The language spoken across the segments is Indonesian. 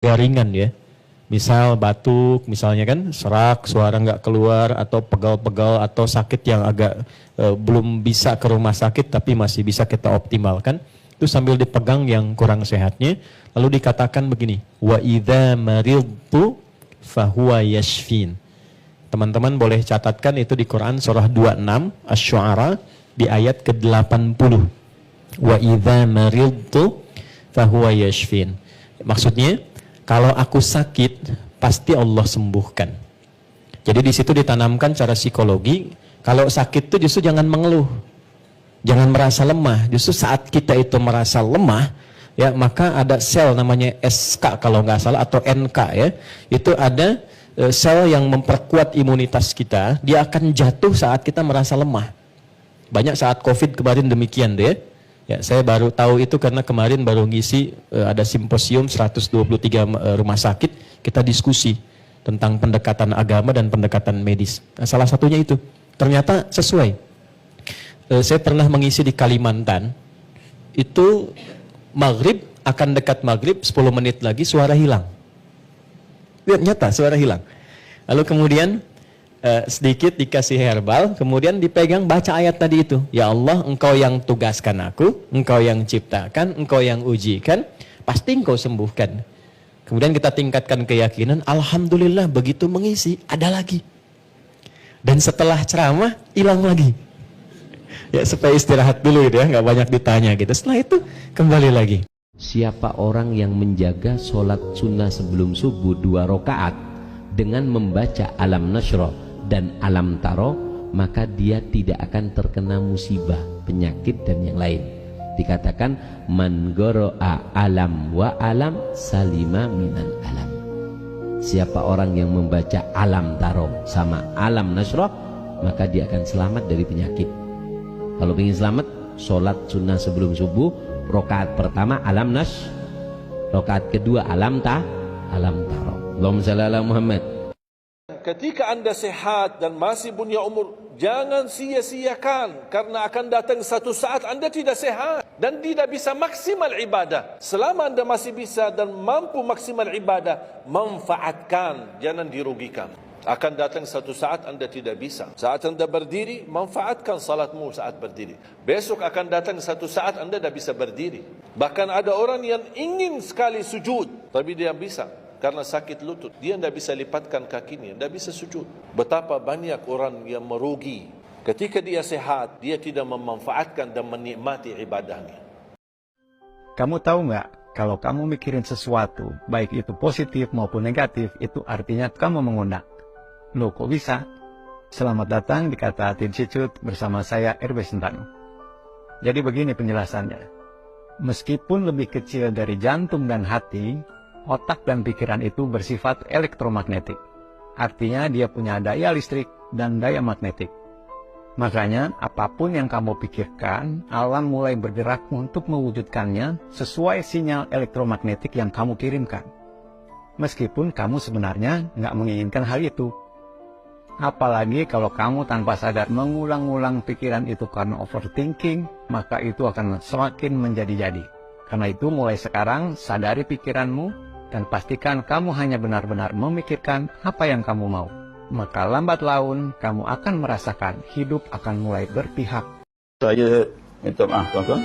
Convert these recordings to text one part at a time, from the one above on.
ringan ya. Misal batuk, misalnya kan serak, suara nggak keluar, atau pegal-pegal, atau sakit yang agak belum bisa ke rumah sakit tapi masih bisa kita optimalkan. Itu sambil dipegang yang kurang sehatnya, lalu dikatakan begini, wa idza maridtu fahuwa yashfin. Teman-teman boleh catatkan itu di Quran surah 26 Asy-Syu'ara di ayat ke-80. Wa idza maridtu fahuwa yashfin. Maksudnya, kalau aku sakit, pasti Allah sembuhkan. Jadi di situ ditanamkan cara psikologi, kalau sakit itu justru jangan mengeluh. Jangan merasa lemah. Justru saat kita itu merasa lemah, ya maka ada sel namanya SK kalau nggak salah, atau NK ya. Itu ada sel yang memperkuat imunitas kita, dia akan jatuh saat kita merasa lemah. Banyak saat COVID kemarin demikian deh. Ya, saya baru tahu itu karena kemarin baru ngisi ada simposium 123 rumah sakit, kita diskusi tentang pendekatan agama dan pendekatan medis. Nah, salah satunya itu ternyata sesuai. Saya pernah mengisi di Kalimantan, itu maghrib, akan dekat maghrib 10 menit lagi suara hilang. Lihat nyata suara hilang. Lalu kemudian sedikit dikasih herbal, kemudian dipegang baca ayat tadi itu. Ya Allah, engkau yang tugaskan aku, engkau yang ciptakan, engkau yang ujikan, pasti engkau sembuhkan. Kemudian kita tingkatkan keyakinan, alhamdulillah begitu mengisi, ada lagi. Dan setelah ceramah, hilang lagi. Ya supaya istirahat dulu gitu ya, nggak banyak ditanya gitu. Setelah itu, kembali lagi. Siapa orang yang menjaga sholat sunnah sebelum subuh 2 rakaat dengan membaca alam nasyrah dan alam taro, maka dia tidak akan terkena musibah, penyakit dan yang lain. Dikatakan man goro'a alam wa alam salima minan alam. Siapa orang yang membaca alam taro sama alam nasyrah, maka dia akan selamat dari penyakit. Kalau ingin selamat, sholat sunnah sebelum subuh, rakaat pertama alam nas, rakaat kedua alam taro. Allahumma shalli ala Muhammad. Ketika Anda sehat dan masih punya umur, jangan sia-siakan, karena akan datang satu saat Anda tidak sehat dan tidak bisa maksimal ibadah. Selama Anda masih bisa dan mampu maksimal ibadah, manfaatkan, jangan dirugikan. Akan datang satu saat Anda tidak bisa. Saat Anda berdiri, manfaatkan salatmu saat berdiri. Besok akan datang satu saat Anda tidak bisa berdiri. Bahkan ada orang yang ingin sekali sujud, tapi dia bisa. Karena sakit lutut, dia tidak bisa lipatkan kakinya, tidak bisa sujud. Betapa banyak orang yang merugi. Ketika dia sehat, dia tidak memanfaatkan dan menikmati ibadahnya. Kamu tahu nggak, kalau kamu mikirin sesuatu, baik itu positif maupun negatif, itu artinya kamu mengundang. Loh kok bisa? Selamat datang di Kata Hati Institute bersama saya RB Sentanu. Jadi begini penjelasannya. Meskipun lebih kecil dari jantung dan hati, otak dan pikiran itu bersifat elektromagnetik. Artinya dia punya daya listrik dan daya magnetik. Makanya apapun yang kamu pikirkan, alam mulai bergerak untuk mewujudkannya sesuai sinyal elektromagnetik yang kamu kirimkan. Meskipun kamu sebenarnya nggak menginginkan hal itu. Apalagi kalau kamu tanpa sadar mengulang-ulang pikiran itu karena overthinking, maka itu akan semakin menjadi-jadi. Karena itu mulai sekarang sadari pikiranmu, dan pastikan kamu hanya benar-benar memikirkan apa yang kamu mau. Maka lambat laun kamu akan merasakan hidup akan mulai berpihak. Saya minta maaf tuan-tuan.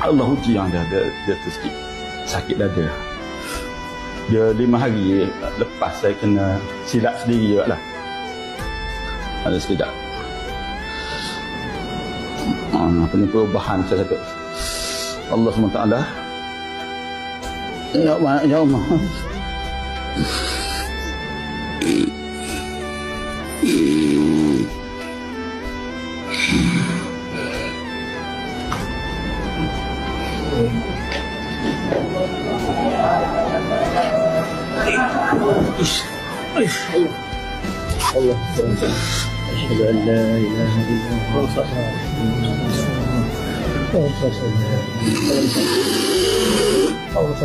Allah uji yang dia tu sikit. Sakit dada. Dia 5 hari lepas saya kena silap sendiri juga lah. Ada sekejap. Apa ni perubahan saya kata. Allah SWT. Ya Allah, ya Allah. Allah, asyhadu an la ilaha illallah. Allah